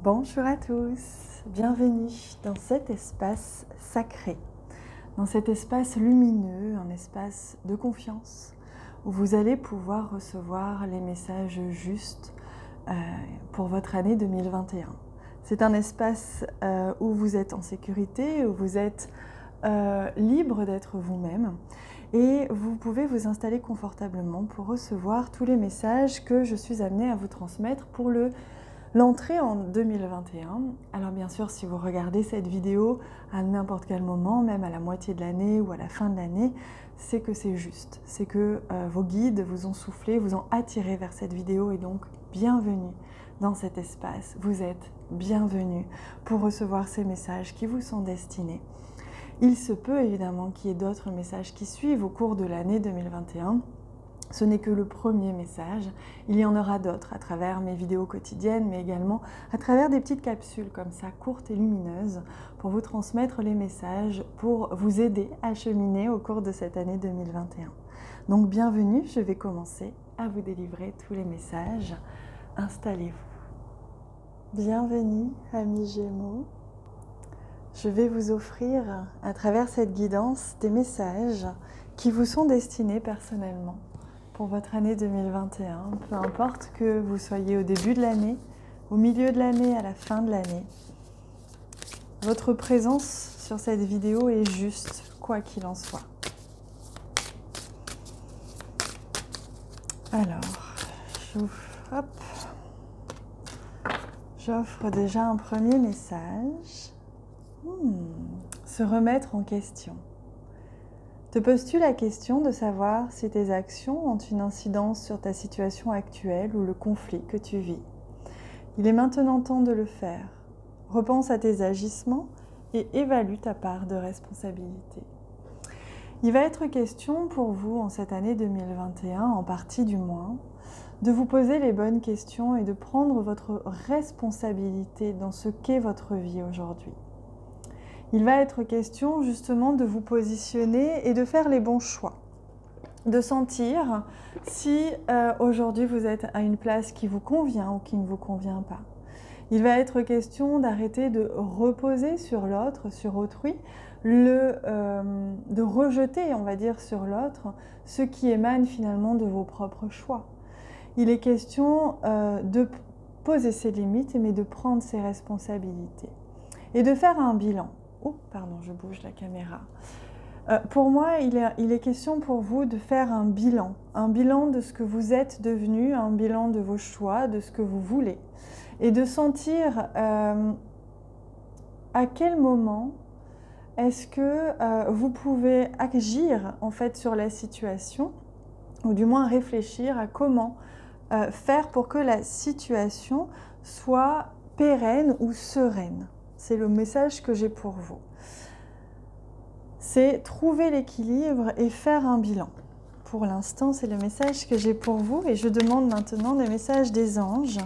Bonjour à tous, bienvenue dans cet espace sacré, dans cet espace lumineux, un espace de confiance où vous allez pouvoir recevoir les messages justes pour votre année 2021. C'est un espace où vous êtes en sécurité, où vous êtes libre d'être vous-même et vous pouvez vous installer confortablement pour recevoir tous les messages que je suis amenée à vous transmettre pour l'entrée en 2021. Alors bien sûr, si vous regardez cette vidéo à n'importe quel moment, même à la moitié de l'année ou à la fin de l'année, c'est que c'est juste. C'est que vos guides vous ont soufflé, vous ont attiré vers cette vidéo et donc bienvenue dans cet espace. Vous êtes bienvenue pour recevoir ces messages qui vous sont destinés. Il se peut évidemment qu'il y ait d'autres messages qui suivent au cours de l'année 2021. Ce n'est que le premier message, il y en aura d'autres à travers mes vidéos quotidiennes, mais également à travers des petites capsules comme ça, courtes et lumineuses, pour vous transmettre les messages, pour vous aider à cheminer au cours de cette année 2021. Donc bienvenue, je vais commencer à vous délivrer tous les messages. Installez-vous. Bienvenue, amis Gémeaux. Je vais vous offrir à travers cette guidance des messages qui vous sont destinés personnellement pour votre année 2021, peu importe que vous soyez au début de l'année, au milieu de l'année, à la fin de l'année. Votre présence sur cette vidéo est juste, quoi qu'il en soit. Alors, j'offre déjà un premier message. Se remettre en question. Te poses-tu la question de savoir si tes actions ont une incidence sur ta situation actuelle ou le conflit que tu vis? Il est maintenant temps de le faire. Repense à tes agissements et évalue ta part de responsabilité. Il va être question pour vous en cette année 2021, en partie du moins, de vous poser les bonnes questions et de prendre votre responsabilité dans ce qu'est votre vie aujourd'hui. Il va être question justement de vous positionner et de faire les bons choix. De sentir si aujourd'hui vous êtes à une place qui vous convient ou qui ne vous convient pas. Il va être question d'arrêter de reposer sur l'autre, sur autrui, de rejeter, on va dire, sur l'autre ce qui émane finalement de vos propres choix. Il est question de poser ses limites, mais de prendre ses responsabilités et de faire un bilan. Oh, pardon, je bouge la caméra. Pour moi, il est question pour vous de faire un bilan de ce que vous êtes devenu, un bilan de vos choix, de ce que vous voulez, et de sentir à quel moment est-ce que vous pouvez agir en fait sur la situation, ou du moins réfléchir à comment faire pour que la situation soit pérenne ou sereine. C'est le message que j'ai pour vous. C'est trouver l'équilibre et faire un bilan. Pour l'instant, c'est le message que j'ai pour vous et je demande maintenant des messages des anges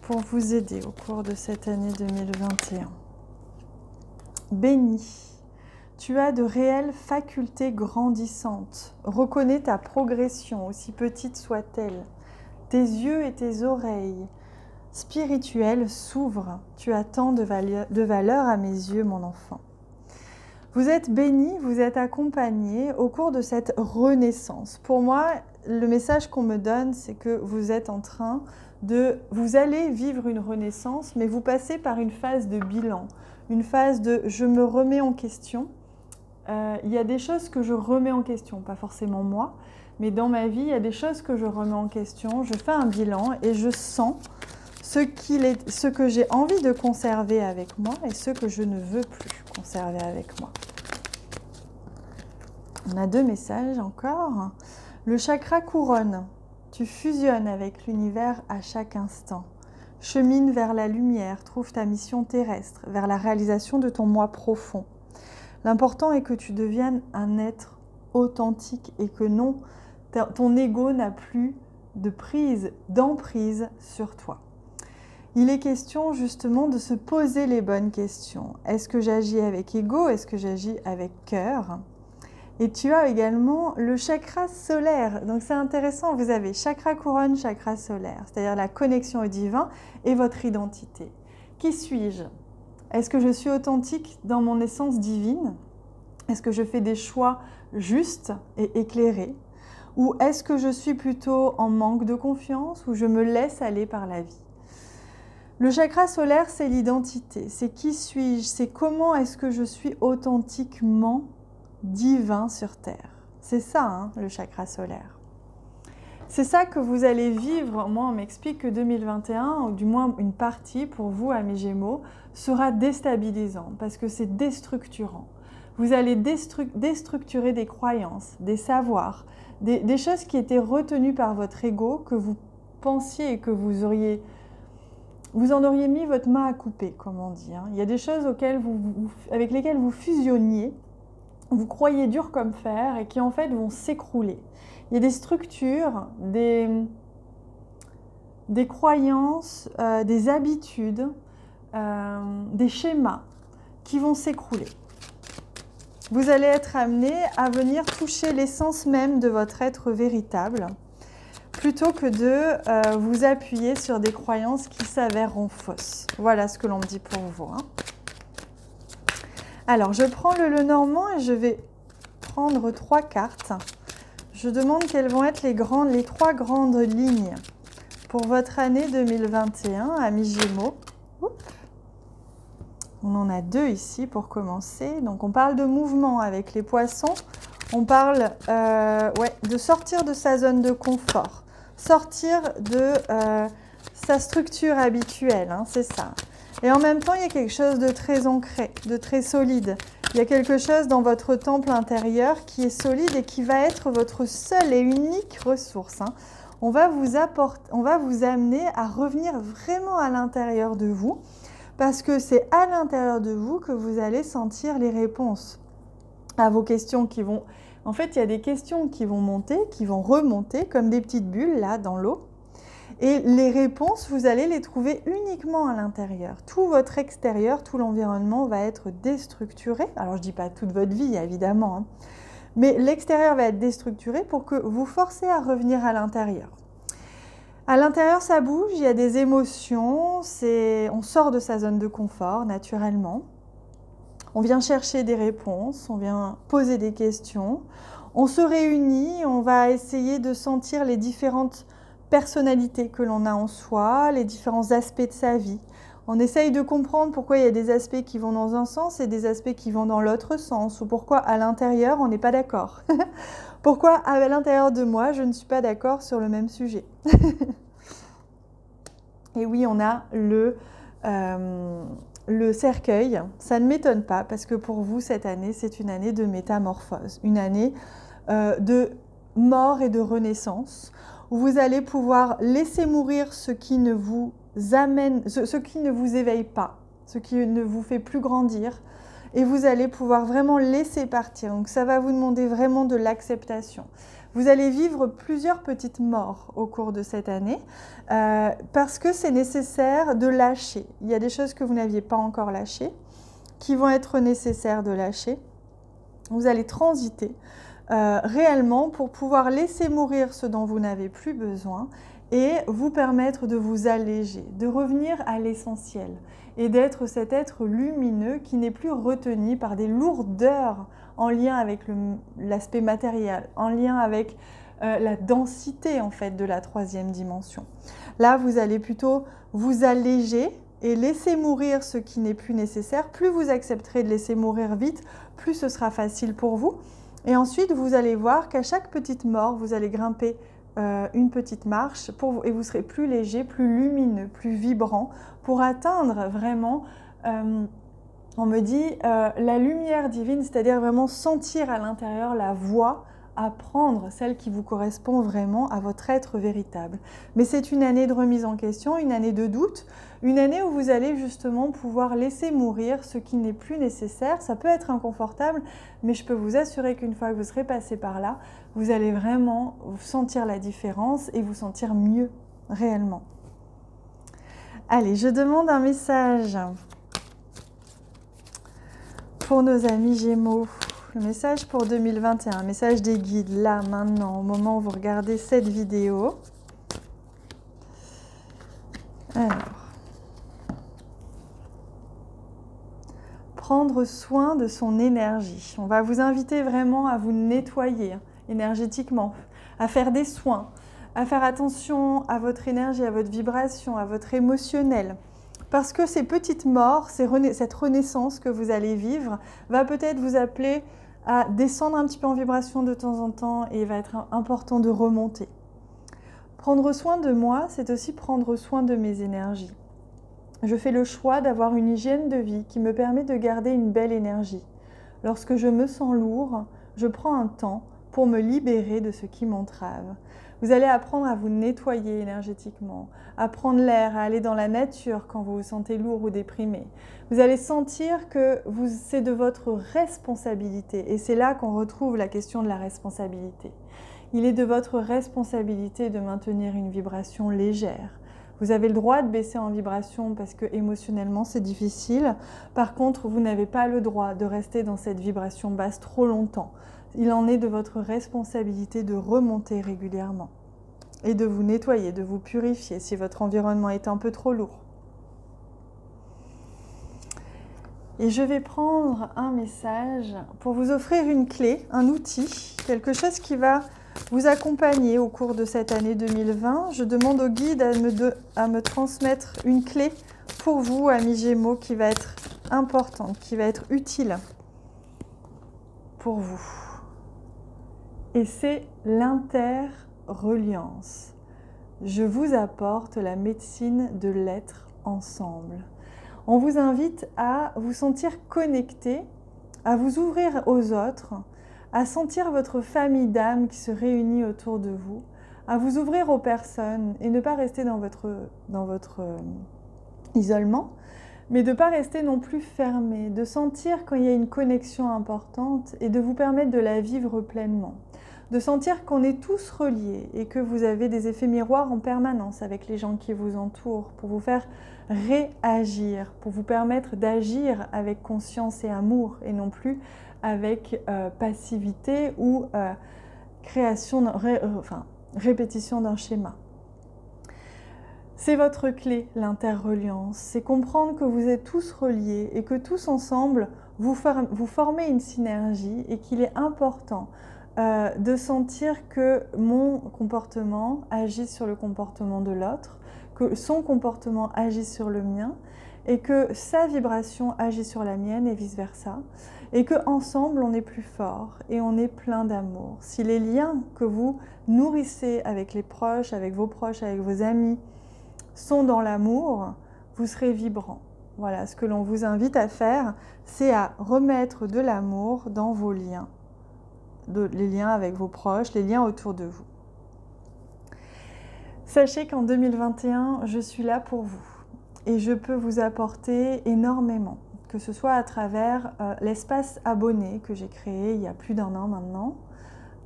pour vous aider au cours de cette année 2021. Béni, tu as de réelles facultés grandissantes. Reconnais ta progression, aussi petite soit-elle. Tes yeux et tes oreilles spirituel s'ouvre. Tu as tant de valeur à mes yeux, mon enfant. Vous êtes béni, vous êtes accompagné au cours de cette renaissance. Pour moi, le message qu'on me donne, c'est que vous êtes en train vous allez vivre une renaissance, mais vous passez par une phase de bilan, une phase de je me remets en question. Il y a des choses que je remets en question, pas forcément moi, mais dans ma vie, il y a des choses que je remets en question. Je fais un bilan et je sens ce que j'ai envie de conserver avec moi et ce que je ne veux plus conserver avec moi. On a deux messages encore. Le chakra couronne. Tu fusionnes avec l'univers à chaque instant. Chemine vers la lumière, trouve ta mission terrestre, vers la réalisation de ton moi profond. L'important est que tu deviennes un être authentique et que non, ton ego n'a plus d'emprise sur toi. Il est question justement de se poser les bonnes questions. Est-ce que j'agis avec ego? Est-ce que j'agis avec cœur? Et tu as également le chakra solaire. Donc c'est intéressant, vous avez chakra couronne, chakra solaire, c'est-à-dire la connexion au divin et votre identité. Qui suis-je? Est-ce que je suis authentique dans mon essence divine? Est-ce que je fais des choix justes et éclairés? Ou est-ce que je suis plutôt en manque de confiance ou je me laisse aller par la vie? Le chakra solaire, c'est l'identité, c'est qui suis-je, c'est comment est-ce que je suis authentiquement divin sur Terre. C'est ça, hein, le chakra solaire. C'est ça que vous allez vivre. Moi, on m'explique que 2021, ou du moins une partie pour vous, amis Gémeaux, sera déstabilisant parce que c'est déstructurant. Vous allez déstructurer des croyances, des savoirs, des choses qui étaient retenues par votre ego, que vous pensiez et que vous en auriez mis votre main à couper, comme on dit. Hein. Il y a des choses avec lesquelles vous fusionniez, vous croyez dur comme fer et qui en fait vont s'écrouler. Il y a des structures, des croyances, des habitudes, des schémas qui vont s'écrouler. Vous allez être amené à venir toucher l'essence même de votre être véritable, plutôt que de vous appuyer sur des croyances qui s'avèreront fausses. Voilà ce que l'on me dit pour vous. Hein. Alors, je prends le Lenormand et je vais prendre 3 cartes. Je demande quelles vont être les 3 grandes lignes pour votre année 2021, amis Gémeaux. Oups. On en a 2 ici pour commencer. Donc, on parle de mouvement avec les poissons. On parle de sortir de sa zone de confort, sortir de sa structure habituelle, hein, c'est ça. Et en même temps, il y a quelque chose de très ancré, de très solide. Il y a quelque chose dans votre temple intérieur qui est solide et qui va être votre seule et unique ressource. Hein. On va vous amener à revenir vraiment à l'intérieur de vous, parce que c'est à l'intérieur de vous que vous allez sentir les réponses à vos questions qui vont... En fait, il y a des questions qui vont monter, qui vont remonter, comme des petites bulles là dans l'eau. Et les réponses, vous allez les trouver uniquement à l'intérieur. Tout votre extérieur, tout l'environnement va être déstructuré. Alors, je ne dis pas toute votre vie, évidemment. Hein. Mais l'extérieur va être déstructuré pour que vous forcez à revenir à l'intérieur. À l'intérieur, ça bouge, il y a des émotions, on sort de sa zone de confort, naturellement. On vient chercher des réponses, on vient poser des questions. On se réunit, on va essayer de sentir les différentes personnalités que l'on a en soi, les différents aspects de sa vie. On essaye de comprendre pourquoi il y a des aspects qui vont dans un sens et des aspects qui vont dans l'autre sens, ou pourquoi à l'intérieur on n'est pas d'accord. Pourquoi à l'intérieur de moi je ne suis pas d'accord sur le même sujet. Et oui, on a le cercueil. Ça ne m'étonne pas parce que pour vous cette année c'est une année de métamorphose, une année de mort et de renaissance, où vous allez pouvoir laisser mourir ce qui ne vous ce qui ne vous éveille pas, ce qui ne vous fait plus grandir, et vous allez pouvoir vraiment laisser partir. Donc ça va vous demander vraiment de l'acceptation. Vous allez vivre plusieurs petites morts au cours de cette année parce que c'est nécessaire de lâcher. Il y a des choses que vous n'aviez pas encore lâchées qui vont être nécessaires de lâcher. Vous allez transiter réellement pour pouvoir laisser mourir ce dont vous n'avez plus besoin et vous permettre de vous alléger, de revenir à l'essentiel et d'être cet être lumineux qui n'est plus retenu par des lourdeurs en lien avec l'aspect matériel, en lien avec la densité en fait de la 3e dimension. Là, vous allez plutôt vous alléger et laisser mourir ce qui n'est plus nécessaire. Plus vous accepterez de laisser mourir vite, plus ce sera facile pour vous. Et ensuite, vous allez voir qu'à chaque petite mort, vous allez grimper une petite marche et vous serez plus léger, plus lumineux, plus vibrant pour atteindre vraiment, on me dit, la lumière divine, c'est-à-dire vraiment sentir à l'intérieur la voie à prendre, celle qui vous correspond vraiment à votre être véritable. Mais c'est une année de remise en question, une année de doute, une année où vous allez justement pouvoir laisser mourir ce qui n'est plus nécessaire. Ça peut être inconfortable, mais je peux vous assurer qu'une fois que vous serez passé par là, vous allez vraiment sentir la différence et vous sentir mieux, réellement. Allez, je demande un message pour nos amis Gémeaux. le message pour 2021, message des guides, là, maintenant, au moment où vous regardez cette vidéo. Alors, prendre soin de son énergie. On va vous inviter vraiment à vous nettoyer énergétiquement, à faire des soins, à faire attention à votre énergie, à votre vibration, à votre émotionnel. Parce que ces petites morts, cette renaissance que vous allez vivre, va peut-être vous appeler à descendre un petit peu en vibration de temps en temps et il va être important de remonter. Prendre soin de moi, c'est aussi prendre soin de mes énergies. Je fais le choix d'avoir une hygiène de vie qui me permet de garder une belle énergie. Lorsque je me sens lourd, je prends un temps pour me libérer de ce qui m'entrave. Vous allez apprendre à vous nettoyer énergétiquement, à prendre l'air, à aller dans la nature quand vous vous sentez lourd ou déprimé. Vous allez sentir que c'est de votre responsabilité. Et c'est là qu'on retrouve la question de la responsabilité. Il est de votre responsabilité de maintenir une vibration légère. Vous avez le droit de baisser en vibration parce que émotionnellement c'est difficile. Par contre, vous n'avez pas le droit de rester dans cette vibration basse trop longtemps. Il en est de votre responsabilité de remonter régulièrement et de vous nettoyer, de vous purifier si votre environnement est un peu trop lourd. Et je vais prendre un message pour vous offrir une clé, un outil, quelque chose qui va vous accompagner au cours de cette année 2020. Je demande au guide à me transmettre une clé pour vous, amis Gémeaux, qui va être importante, qui va être utile pour vous. Et c'est l'interreliance. Je vous apporte la médecine de l'être ensemble. On vous invite à vous sentir connecté, à vous ouvrir aux autres, à sentir votre famille d'âme qui se réunit autour de vous, à vous ouvrir aux personnes et ne pas rester dans votre isolement, mais de ne pas rester non plus fermé, de sentir quand il y a une connexion importante et de vous permettre de la vivre pleinement. De sentir qu'on est tous reliés et que vous avez des effets miroirs en permanence avec les gens qui vous entourent pour vous faire réagir, pour vous permettre d'agir avec conscience et amour et non plus avec passivité ou répétition d'un schéma. C'est votre clé, l'interreliance. C'est comprendre que vous êtes tous reliés et que tous ensemble, vous formez une synergie et qu'il est important de sentir que mon comportement agit sur le comportement de l'autre, que son comportement agit sur le mien et que sa vibration agit sur la mienne et vice-versa. Et qu'ensemble, on est plus fort et on est plein d'amour. Si les liens que vous nourrissez avec les proches, avec vos amis, sont dans l'amour, vous serez vibrant. Voilà, ce que l'on vous invite à faire, c'est à remettre de l'amour dans vos liens. Les liens avec vos proches, les liens autour de vous. Sachez qu'en 2021, je suis là pour vous et je peux vous apporter énormément, que ce soit à travers l'espace abonné que j'ai créé il y a plus d'un an maintenant,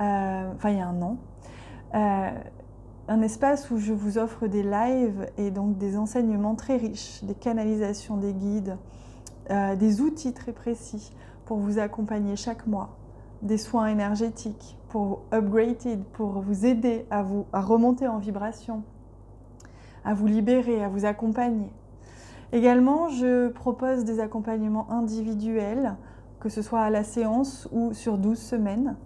il y a un an, un espace où je vous offre des lives et donc des enseignements très riches, des canalisations des guides, des outils très précis pour vous accompagner chaque mois, des soins énergétiques pour upgrader, pour vous aider à remonter en vibration, à vous libérer, à vous accompagner. Également, je propose des accompagnements individuels, que ce soit à la séance ou sur 12 semaines.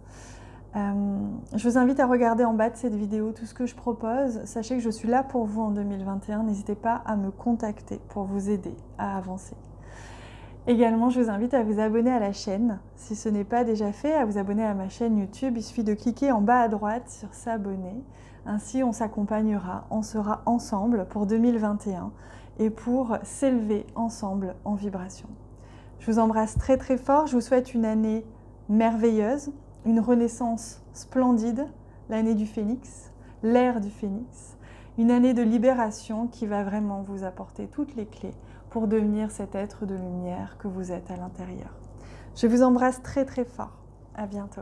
Je vous invite à regarder en bas de cette vidéo tout ce que je propose. Sachez que je suis là pour vous en 2021. N'hésitez pas à me contacter pour vous aider à avancer. Également, je vous invite à vous abonner à la chaîne, si ce n'est pas déjà fait, à vous abonner à ma chaîne YouTube. Il suffit de cliquer en bas à droite sur s'abonner. Ainsi, on s'accompagnera, on sera ensemble pour 2021 et pour s'élever ensemble en vibration. Je vous embrasse très très fort. Je vous souhaite une année merveilleuse, une renaissance splendide, l'année du phénix, l'ère du phénix, une année de libération qui va vraiment vous apporter toutes les clés pour devenir cet être de lumière que vous êtes à l'intérieur. Je vous embrasse très très fort. À bientôt.